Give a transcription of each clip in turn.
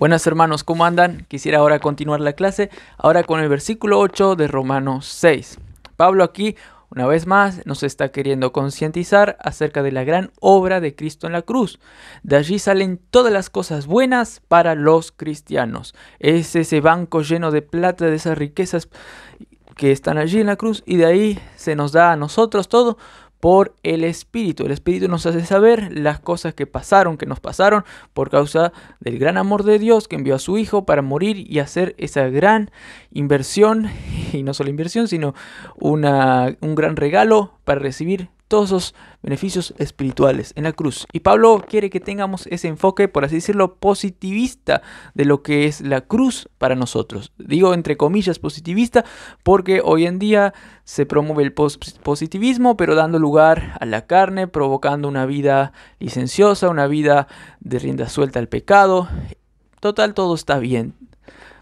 Buenas hermanos, ¿cómo andan? Quisiera ahora continuar la clase, ahora con el versículo 8 de Romanos 6. Pablo aquí, una vez más, nos está queriendo concientizar acerca de la gran obra de Cristo en la cruz. De allí salen todas las cosas buenas para los cristianos. Es ese banco lleno de plata, de esas riquezas que están allí en la cruz, y de ahí se nos da a nosotros todo por el Espíritu. El Espíritu nos hace saber las cosas que pasaron, que nos pasaron por causa del gran amor de Dios que envió a su Hijo para morir y hacer esa gran inversión, y no solo inversión, sino un gran regalo para recibir todos esos beneficios espirituales en la cruz. Y Pablo quiere que tengamos ese enfoque, por así decirlo, positivista de lo que es la cruz para nosotros. Digo entre comillas positivista porque hoy en día se promueve el positivismo, pero dando lugar a la carne, provocando una vida licenciosa, una vida de rienda suelta al pecado. Total, todo está bien.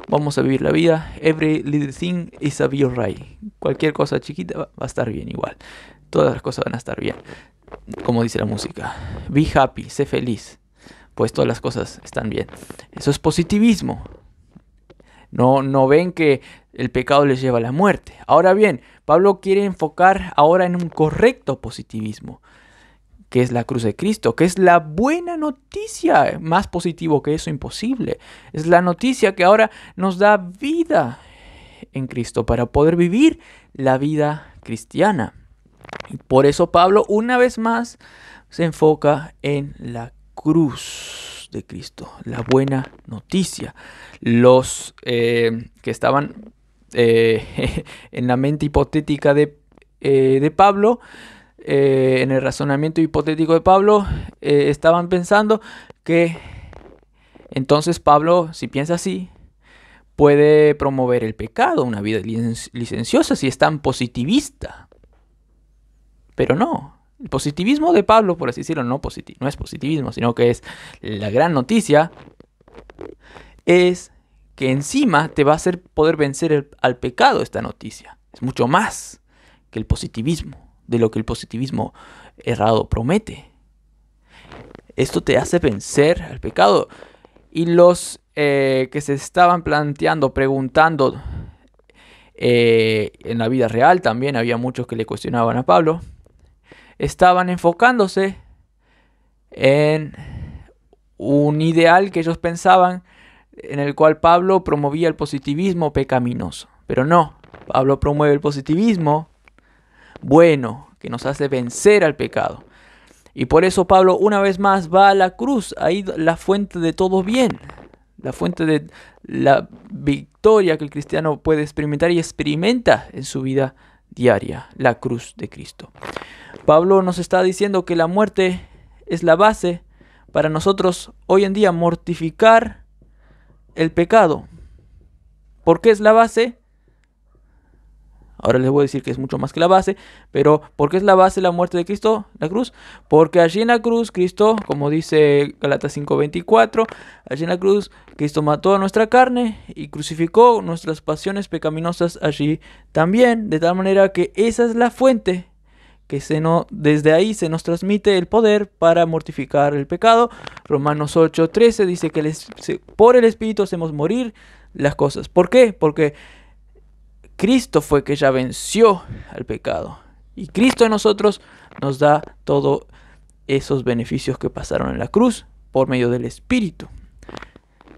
Vamos a vivir la vida. Every little thing is a be alright. Cualquier cosa chiquita va a estar bien igual. Todas las cosas van a estar bien. Como dice la música. Be happy, sé feliz. Pues todas las cosas están bien. Eso es positivismo. No ven que el pecado les lleva a la muerte. Ahora bien, Pablo quiere enfocar ahora en un correcto positivismo, que es la cruz de Cristo, que es la buena noticia. Más positivo que eso, imposible. Es la noticia que ahora nos da vida en Cristo para poder vivir la vida cristiana. Y por eso Pablo una vez más se enfoca en la cruz de Cristo, la buena noticia. Los que estaban en la mente hipotética de Pablo, en el razonamiento hipotético de Pablo, estaban pensando que entonces Pablo, si piensa así, puede promover el pecado, una vida licenciosa, si es tan positivista. Pero no, el positivismo de Pablo, por así decirlo, no es positivismo, sino que es la gran noticia, es que encima te va a hacer poder vencer al pecado esta noticia. Es mucho más que el positivismo, de lo que el positivismo errado promete. Esto te hace vencer al pecado. Y los que se estaban planteando, preguntando en la vida real, también había muchos que le cuestionaban a Pablo, estaban enfocándose en un ideal que ellos pensaban, en el cual Pablo promovía el positivismo pecaminoso. Pero no, Pablo promueve el positivismo bueno, que nos hace vencer al pecado. Y por eso Pablo una vez más va a la cruz, ahí la fuente de todo bien, la fuente de la victoria que el cristiano puede experimentar y experimenta en su vida diaria, la cruz de Cristo. Pablo nos está diciendo que la muerte es la base para nosotros hoy en día mortificar el pecado. ¿Por qué es la base? Ahora les voy a decir que es mucho más que la base, pero ¿por qué es la base la muerte de Cristo, la cruz? Porque allí en la cruz Cristo, como dice Galatas 5:24, allí en la cruz Cristo mató a nuestra carne y crucificó nuestras pasiones pecaminosas allí también, de tal manera que esa es la fuente que desde ahí se nos transmite el poder para mortificar el pecado. Romanos 8:13 dice que por el Espíritu hacemos morir las cosas. ¿Por qué? Porque Cristo fue que ya venció al pecado. Y Cristo en nosotros nos da todos esos beneficios que pasaron en la cruz por medio del Espíritu.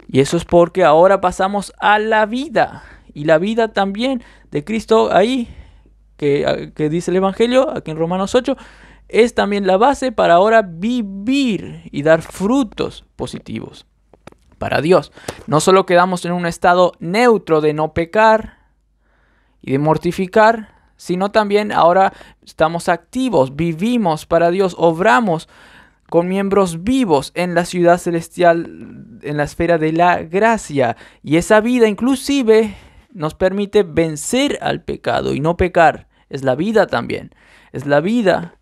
Y eso es porque ahora pasamos a la vida. Y la vida también de Cristo ahí, que dice el Evangelio, aquí en Romanos 8, es también la base para ahora vivir y dar frutos positivos para Dios. No solo quedamos en un estado neutro de no pecar y de mortificar, sino también ahora estamos activos, vivimos para Dios, obramos con miembros vivos en la ciudad celestial, en la esfera de la gracia. Y esa vida inclusive nos permite vencer al pecado y no pecar. Es la vida también. Es la vida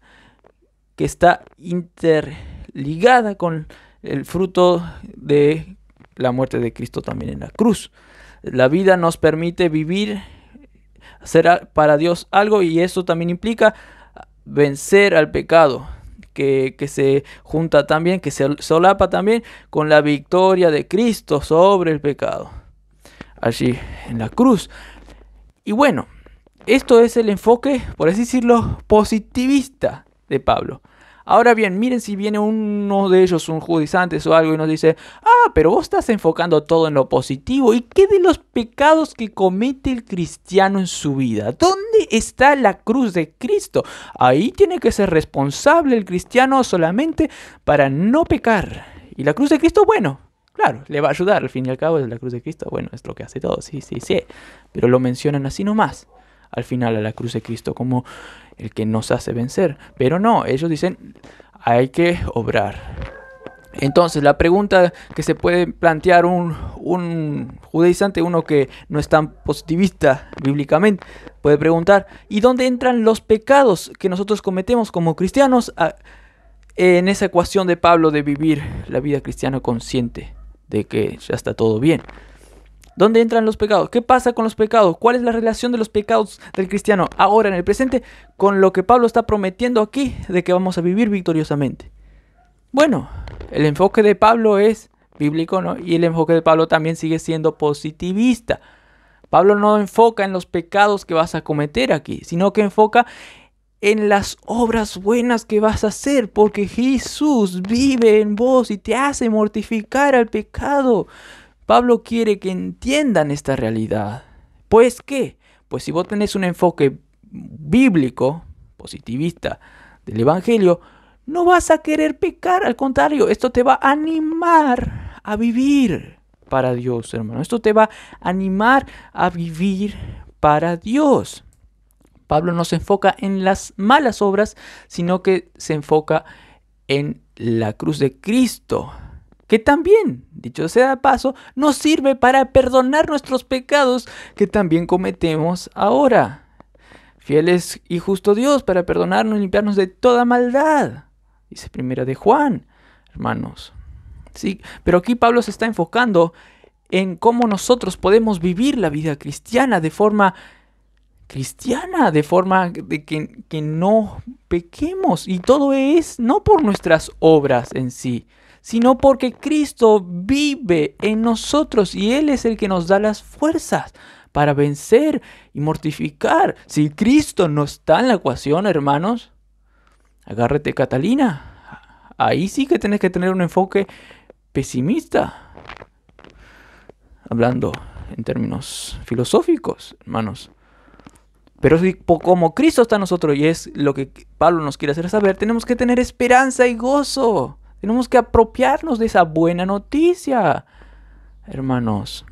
que está interligada con el fruto de la muerte de Cristo también en la cruz. La vida nos permite vivir, hacer para Dios algo, y eso también implica vencer al pecado, que se junta también, que se solapa también con la victoria de Cristo sobre el pecado, allí en la cruz. Y bueno, esto es el enfoque, por así decirlo, positivista de Pablo. Ahora bien, miren si viene uno de ellos, un judaizante o algo, y nos dice: pero vos estás enfocando todo en lo positivo. ¿Y qué de los pecados que comete el cristiano en su vida? ¿Dónde está la cruz de Cristo? Ahí tiene que ser responsable el cristiano solamente para no pecar. Y la cruz de Cristo, bueno, claro, le va a ayudar. Al fin y al cabo, la cruz de Cristo, bueno, es lo que hace todo, sí. Pero lo mencionan así nomás. Al final a la cruz de Cristo como el que nos hace vencer. Pero no, ellos dicen: hay que obrar. Entonces la pregunta que se puede plantear un judaizante, uno que no es tan positivista bíblicamente, puede preguntar: ¿y dónde entran los pecados que nosotros cometemos como cristianos en esa ecuación de Pablo de vivir la vida cristiana consciente de que ya está todo bien? ¿Dónde entran los pecados? ¿Qué pasa con los pecados? ¿Cuál es la relación de los pecados del cristiano ahora en el presente con lo que Pablo está prometiendo aquí de que vamos a vivir victoriosamente? Bueno, el enfoque de Pablo es bíblico, ¿no? Y el enfoque de Pablo también sigue siendo positivista. Pablo no enfoca en los pecados que vas a cometer aquí, sino que enfoca en las obras buenas que vas a hacer, porque Jesús vive en vos y te hace mortificar al pecado. Pablo quiere que entiendan esta realidad. ¿Pues qué? Pues si vos tenés un enfoque bíblico, positivista del Evangelio, no vas a querer pecar. Al contrario, esto te va a animar a vivir para Dios, hermano. Esto te va a animar a vivir para Dios. Pablo no se enfoca en las malas obras, sino que se enfoca en la cruz de Cristo, que también, dicho sea de paso, nos sirve para perdonar nuestros pecados que también cometemos ahora. Fiel es y justo Dios para perdonarnos y limpiarnos de toda maldad, dice Primera de Juan, hermanos. Sí, pero aquí Pablo se está enfocando en cómo nosotros podemos vivir la vida cristiana de forma cristiana, de forma de que no pequemos. Y todo es no por nuestras obras en sí, sino porque Cristo vive en nosotros y Él es el que nos da las fuerzas para vencer y mortificar. Si Cristo no está en la ecuación, hermanos, agárrate, Catalina. Ahí sí que tenés que tener un enfoque pesimista, hablando en términos filosóficos, hermanos. Pero si como Cristo está en nosotros, y es lo que Pablo nos quiere hacer saber, tenemos que tener esperanza y gozo. Tenemos que apropiarnos de esa buena noticia, hermanos.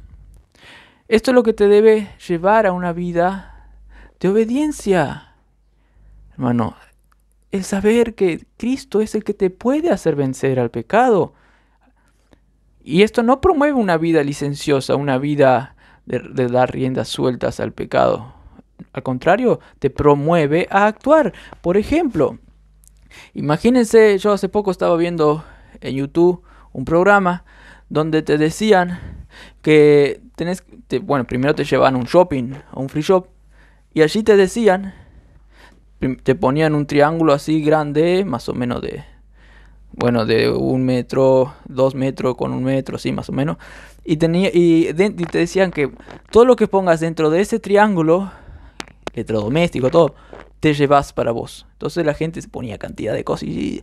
Esto es lo que te debe llevar a una vida de obediencia, hermano. El saber que Cristo es el que te puede hacer vencer al pecado. Y esto no promueve una vida licenciosa, una vida de dar riendas sueltas al pecado. Al contrario, te promueve a actuar. Por ejemplo, imagínense, yo hace poco estaba viendo en YouTube un programa donde te decían que primero te llevaban a un shopping, a un free shop, y allí te decían, te ponían un triángulo así grande, más o menos de 1 metro, 2 metros con 1 metro, así más o menos, y te decían que todo lo que pongas dentro de ese triángulo, electrodoméstico, todo, te llevas para vos. Entonces la gente se ponía cantidad de cosas y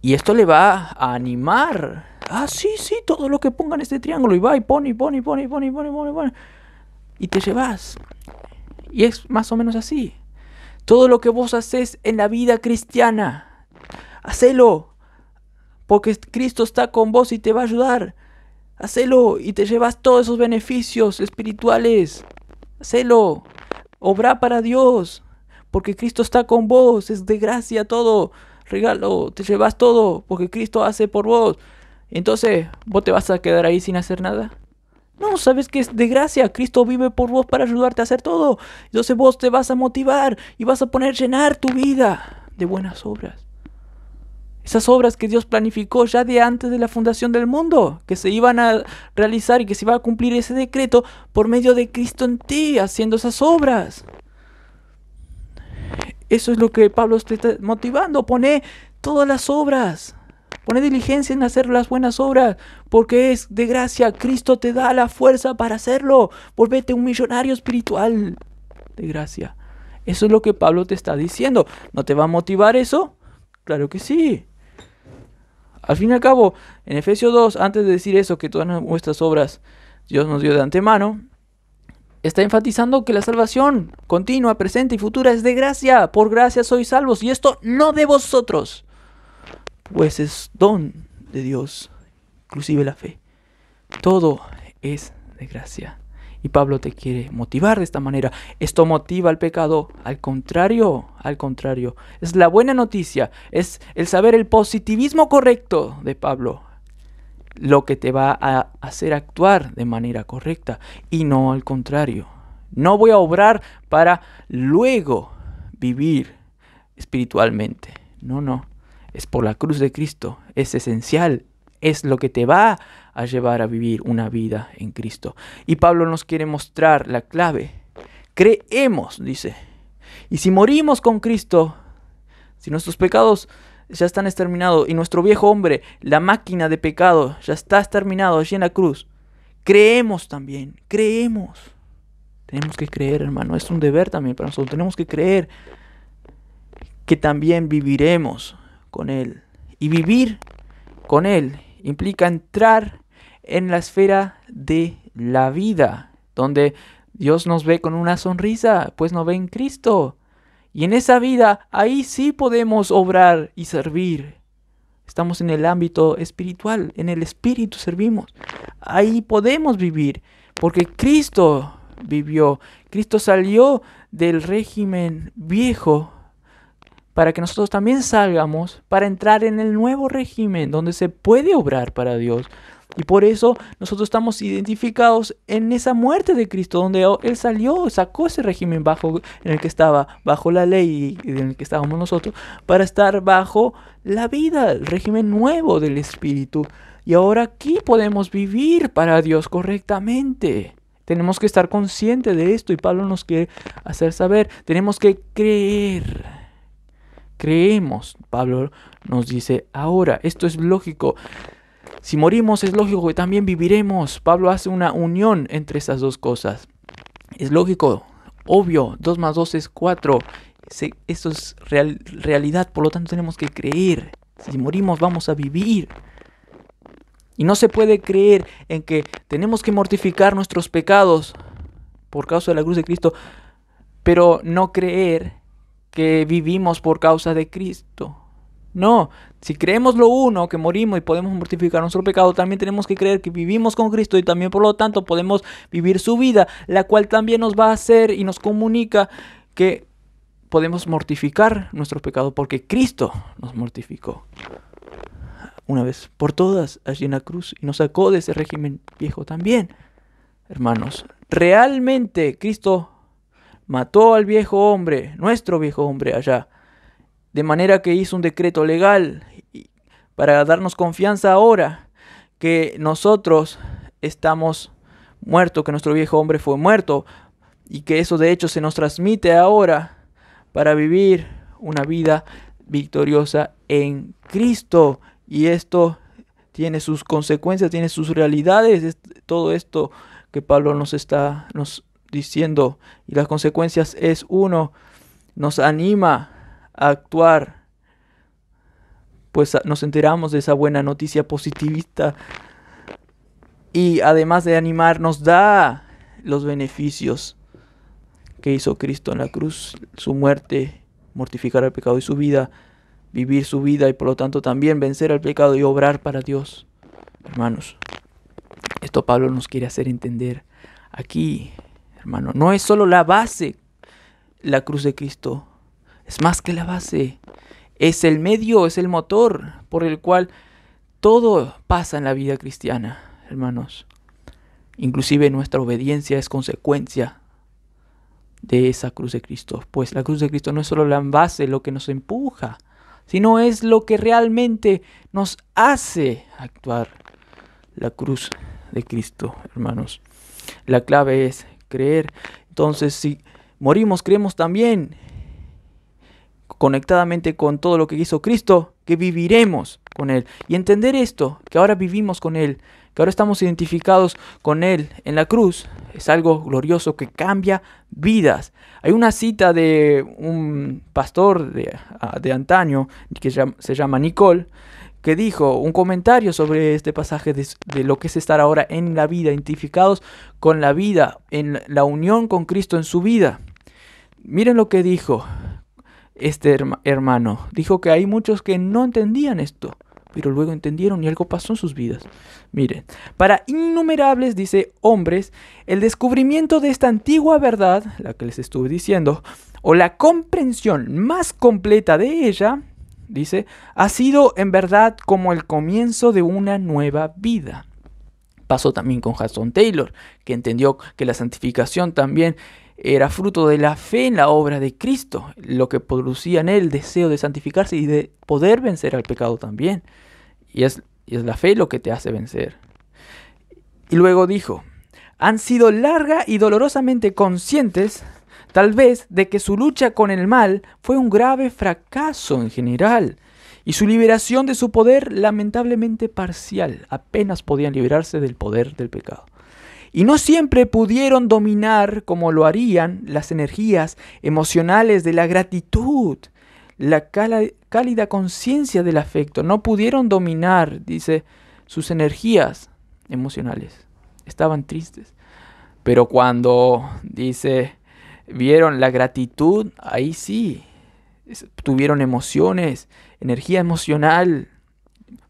esto le va a animar. Sí, todo lo que ponga en este triángulo, y va y pone. Y te llevas. Y es más o menos así. Todo lo que vos haces en la vida cristiana, hacelo, porque Cristo está con vos y te va a ayudar. Hacelo y te llevas todos esos beneficios espirituales. Hacelo. Obra para Dios, porque Cristo está con vos. Es de gracia todo. Regalo, te llevas todo, porque Cristo hace por vos. Entonces, ¿vos te vas a quedar ahí sin hacer nada? No, sabes que es de gracia. Cristo vive por vos para ayudarte a hacer todo. Entonces vos te vas a motivar y vas a poner llenar tu vida de buenas obras. Esas obras que Dios planificó ya de antes de la fundación del mundo, que se iban a realizar y que se iba a cumplir ese decreto por medio de Cristo en ti, haciendo esas obras. Eso es lo que Pablo te está motivando. Pone todas las obras. Pone diligencia en hacer las buenas obras, porque es de gracia. Cristo te da la fuerza para hacerlo. Volvete un millonario espiritual de gracia. Eso es lo que Pablo te está diciendo. ¿No te va a motivar eso? Claro que sí. Al fin y al cabo, en Efesios 2, antes de decir eso, que todas nuestras obras Dios nos dio de antemano, está enfatizando que la salvación continua, presente y futura es de gracia. Por gracia sois salvos, y esto no de vosotros, pues es don de Dios, inclusive la fe. Todo es de gracia. Y Pablo te quiere motivar de esta manera. ¿Esto motiva al pecado? Al contrario. Es la buena noticia. Es el saber el positivismo correcto de Pablo lo que te va a hacer actuar de manera correcta, y no al contrario. No voy a obrar para luego vivir espiritualmente. No. Es por la cruz de Cristo. Es esencial. Es lo que te va a llevar a vivir una vida en Cristo. Y Pablo nos quiere mostrar la clave. Creemos, dice. Y si morimos con Cristo, si nuestros pecados ya están exterminados y nuestro viejo hombre, la máquina de pecado, ya está exterminado allí en la cruz, creemos también. Tenemos que creer, hermano. Es un deber también para nosotros. Tenemos que creer que también viviremos con Él. Y vivir con Él implica entrar en la esfera de la vida, donde Dios nos ve con una sonrisa, pues nos ve en Cristo. Y en esa vida, ahí sí podemos obrar y servir. Estamos en el ámbito espiritual, en el Espíritu servimos. Ahí podemos vivir, porque Cristo vivió. Cristo salió del régimen viejo para que nosotros también salgamos, para entrar en el nuevo régimen donde se puede obrar para Dios. Y por eso nosotros estamos identificados en esa muerte de Cristo, donde Él sacó ese régimen en el que estaba bajo la ley y en el que estábamos nosotros, para estar bajo la vida, el régimen nuevo del Espíritu. Y ahora aquí podemos vivir para Dios correctamente. Tenemos que estar conscientes de esto, y Pablo nos quiere hacer saber. Tenemos que creer. Creemos, Pablo nos dice ahora. Esto es lógico. Si morimos, es lógico que también viviremos. Pablo hace una unión entre esas dos cosas. Es lógico, obvio. 2 más 2 es 4. Esto es realidad, por lo tanto tenemos que creer. Si morimos, vamos a vivir. Y no se puede creer en que tenemos que mortificar nuestros pecados por causa de la cruz de Cristo, pero no creer que vivimos por causa de Cristo. No, si creemos lo uno, que morimos y podemos mortificar nuestro pecado, también tenemos que creer que vivimos con Cristo y también por lo tanto podemos vivir su vida, la cual también nos va a hacer y nos comunica que podemos mortificar nuestro pecado porque Cristo nos mortificó una vez por todas allí en la cruz y nos sacó de ese régimen viejo también. Hermanos, realmente Cristo mató al viejo hombre, nuestro viejo hombre allá, de manera que hizo un decreto legal para darnos confianza ahora que nosotros estamos muertos, que nuestro viejo hombre fue muerto, y que eso de hecho se nos transmite ahora para vivir una vida victoriosa en Cristo. Y esto tiene sus consecuencias, tiene sus realidades, todo esto que Pablo nos está diciendo, y las consecuencias es uno, nos anima a actuar, pues nos enteramos de esa buena noticia positivista, y además de animar nos da los beneficios que hizo Cristo en la cruz, su muerte, mortificar el pecado, y su vida, vivir su vida, y por lo tanto también vencer al pecado y obrar para Dios. Hermanos, esto Pablo nos quiere hacer entender aquí, hermano. No es solo la base, la cruz de Cristo. Es más que la base. Es el medio, es el motor por el cual todo pasa en la vida cristiana, hermanos. Inclusive nuestra obediencia es consecuencia de esa cruz de Cristo. Pues la cruz de Cristo no es solo la base, lo que nos empuja, sino es lo que realmente nos hace actuar. La cruz de Cristo, hermanos. La clave es creer. Entonces, si morimos, creemos también conectadamente con todo lo que hizo Cristo, que viviremos con Él. Y entender esto, que ahora vivimos con Él, que ahora estamos identificados con Él en la cruz, es algo glorioso que cambia vidas. Hay una cita de un pastor de antaño, que se llama Nicole, que dijo un comentario sobre este pasaje de lo que es estar ahora en la vida, identificados con la vida, en la unión con Cristo en su vida. Miren lo que dijo este hermano. Dijo que hay muchos que no entendían esto, pero luego entendieron y algo pasó en sus vidas. Miren, para innumerables, dice, hombres, el descubrimiento de esta antigua verdad, la que les estuve diciendo, o la comprensión más completa de ella, dice, ha sido en verdad como el comienzo de una nueva vida. Pasó también con Hudson Taylor, que entendió que la santificación también era fruto de la fe en la obra de Cristo, lo que producía en él el deseo de santificarse y de poder vencer al pecado también. Y es la fe lo que te hace vencer. Y luego dijo, han sido larga y dolorosamente conscientes, tal vez, de que su lucha con el mal fue un grave fracaso en general, y su liberación de su poder lamentablemente parcial. Apenas podían liberarse del poder del pecado. Y no siempre pudieron dominar, como lo harían, las energías emocionales de la gratitud, la cálida conciencia del afecto. No pudieron dominar, dice, sus energías emocionales. Estaban tristes. Pero cuando, dice, vieron la gratitud, ahí sí, tuvieron emociones, energía emocional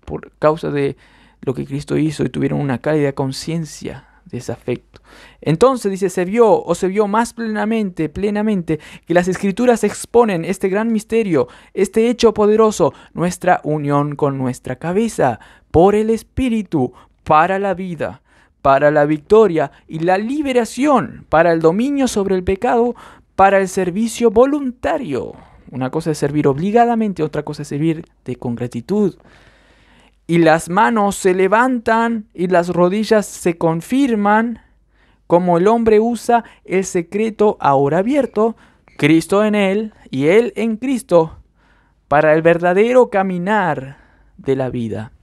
por causa de lo que Cristo hizo y tuvieron una cálida conciencia de ese afecto. Entonces dice, se vio más plenamente que las Escrituras exponen este gran misterio, este hecho poderoso, nuestra unión con nuestra cabeza, por el Espíritu, para la vida, para la victoria y la liberación, para el dominio sobre el pecado, para el servicio voluntario. Una cosa es servir obligadamente, otra cosa es servir con gratitud. Y las manos se levantan y las rodillas se confirman, como el hombre usa el secreto ahora abierto, Cristo en él y él en Cristo, para el verdadero caminar de la vida.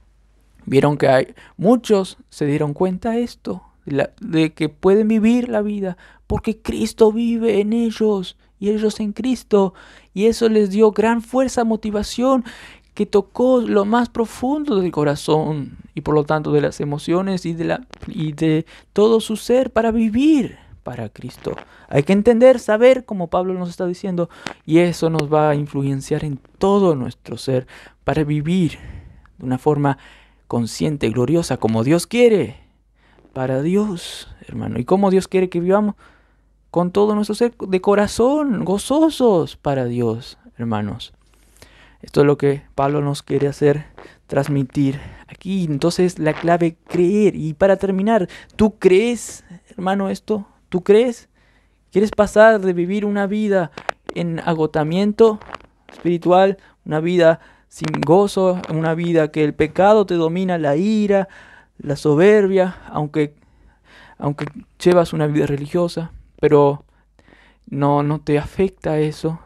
Vieron que muchos se dieron cuenta de esto, de que pueden vivir la vida, porque Cristo vive en ellos y ellos en Cristo. Y eso les dio gran fuerza, motivación, que tocó lo más profundo del corazón y por lo tanto de las emociones y de todo su ser para vivir para Cristo. Hay que entender, saber, como Pablo nos está diciendo, y eso nos va a influenciar en todo nuestro ser para vivir de una forma consciente, gloriosa, como Dios quiere, para Dios, hermano. ¿Y cómo Dios quiere que vivamos? Con todo nuestro ser, de corazón, gozosos para Dios, hermanos. Esto es lo que Pablo nos quiere hacer transmitir aquí. Entonces la clave, creer. Y para terminar, ¿tú crees, hermano, esto? ¿Tú crees? ¿Quieres pasar de vivir una vida en agotamiento espiritual, una vida sin gozo, una vida que el pecado te domina, la ira, la soberbia, aunque llevas una vida religiosa, pero no te afecta eso?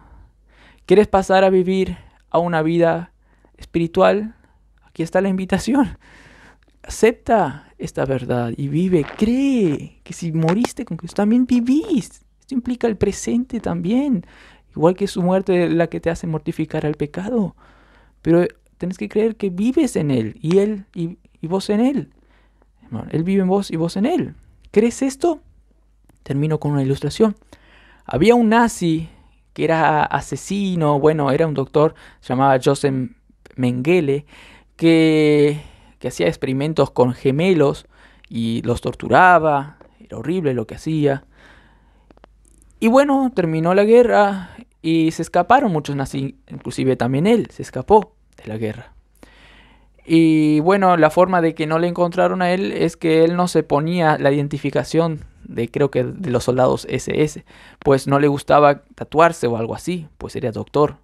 ¿Quieres pasar a vivir a una vida espiritual? Aquí está la invitación. Acepta esta verdad y vive. Cree que si moriste con Cristo, también vivís. Esto implica el presente también. Igual que su muerte la que te hace mortificar al pecado. Pero tenés que creer que vives en Él y Él y vos en Él. Él vive en vos y vos en Él. ¿Crees esto? Termino con una ilustración. Había un nazi que era asesino, era un doctor, se llamaba Joseph Mengele, que hacía experimentos con gemelos y los torturaba. Era horrible lo que hacía. Y terminó la guerra y se escaparon muchos nazis, inclusive también él se escapó de la guerra. Y la forma de que no le encontraron a él es que él no se ponía la identificación creo que de los soldados SS, pues no le gustaba tatuarse o algo así, pues era doctor.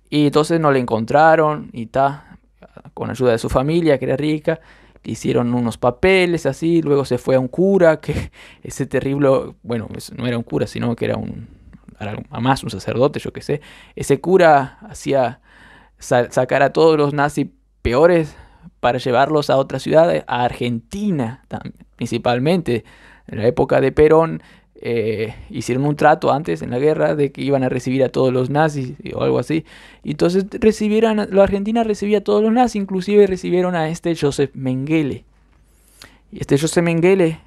Y entonces no le encontraron y con ayuda de su familia, que era rica, le hicieron unos papeles así, luego se fue a un cura, que ese terrible, no era un cura, sino que era más un sacerdote, yo qué sé. Ese cura hacía sacar a todos los nazis peores para llevarlos a otra ciudad, a Argentina principalmente. En la época de Perón hicieron un trato antes en la guerra de que iban a recibir a todos los nazis o algo así. Y entonces la Argentina recibía a todos los nazis, inclusive recibieron a este Joseph Mengele. Y este Joseph Mengele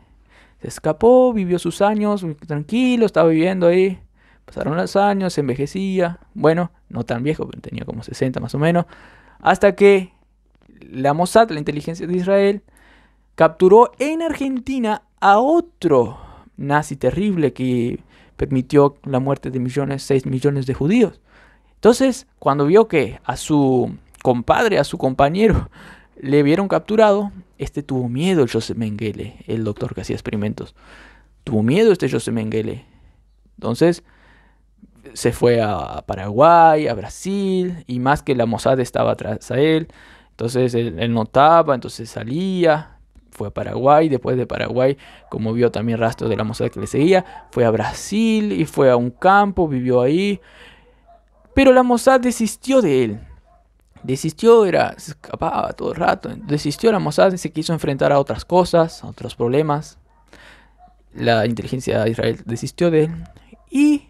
se escapó, vivió sus años tranquilo, estaba viviendo ahí. Pasaron los años, se envejecía. Bueno, no tan viejo, pero tenía como 60 más o menos. Hasta que la Mossad, la inteligencia de Israel, capturó en Argentina a otro nazi terrible que permitió la muerte de 6 millones de judíos. Entonces, cuando vio que a su compadre, a su compañero, le vieron capturado, tuvo miedo, el Joseph Mengele, el doctor que hacía experimentos. Tuvo miedo Joseph Mengele. Entonces, se fue a Paraguay, a Brasil, y más que la Mossad estaba atrás a él. Entonces, él notaba, entonces salía. Fue a Paraguay, después de Paraguay, como vio también rastro de la Mossad que le seguía, fue a Brasil y fue a un campo, vivió ahí. Pero la Mossad desistió de él. Desistió, se escapaba todo el rato. Desistió la Mossad y se quiso enfrentar a otras cosas, a otros problemas. La inteligencia de Israel desistió de él.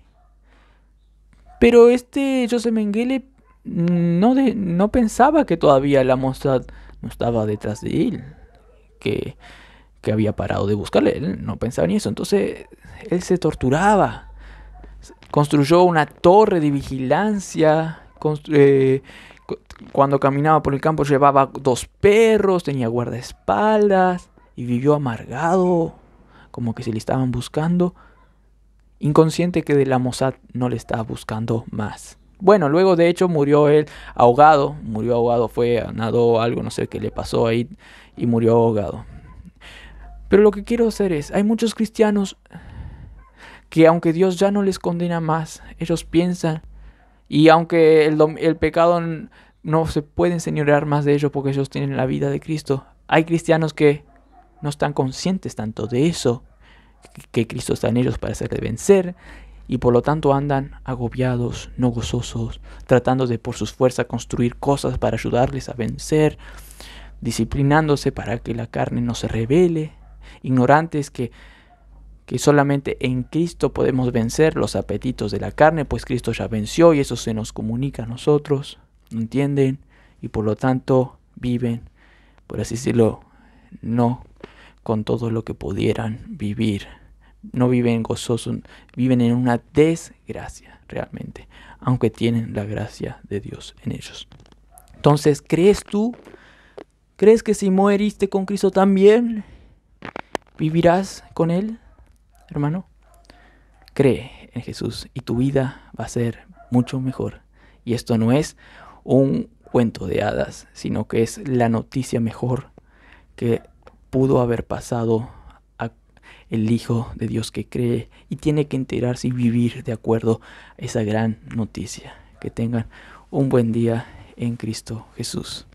Pero Joseph Mengele no pensaba que todavía la Mossad no estaba detrás de él. Que había parado de buscarle. Él no pensaba ni eso. Entonces él se torturaba. Construyó una torre de vigilancia. Cuando caminaba por el campo llevaba 2 perros. Tenía guardaespaldas. Y vivió amargado. Como que se le estaban buscando. Inconsciente que de la Mossad no le estaba buscando más. Bueno, luego de hecho murió él ahogado. Murió ahogado, nadó algo, no sé qué le pasó ahí. Y murió ahogado. Pero lo que quiero hacer hay muchos cristianos que aunque Dios ya no les condena más, ellos piensan, y aunque el pecado no se puede enseñorear más de ellos porque ellos tienen la vida de Cristo, hay cristianos que no están conscientes tanto de eso, que Cristo está en ellos para hacerles vencer, y por lo tanto andan agobiados, no gozosos, tratando de por sus fuerzas construir cosas para ayudarles a vencer, disciplinándose para que la carne no se rebele, ignorantes que solamente en Cristo podemos vencer los apetitos de la carne, pues Cristo ya venció y eso se nos comunica a nosotros, ¿entienden? Y por lo tanto viven, por así decirlo, no con todo lo que pudieran vivir. No viven gozosos, viven en una desgracia realmente, aunque tienen la gracia de Dios en ellos. Entonces, ¿crees que si moriste con Cristo también vivirás con Él, hermano? Cree en Jesús y tu vida va a ser mucho mejor. Y esto no es un cuento de hadas, sino que es la noticia mejor que pudo haber pasado a el Hijo de Dios que cree y tiene que enterarse y vivir de acuerdo a esa gran noticia. Que tengan un buen día en Cristo Jesús.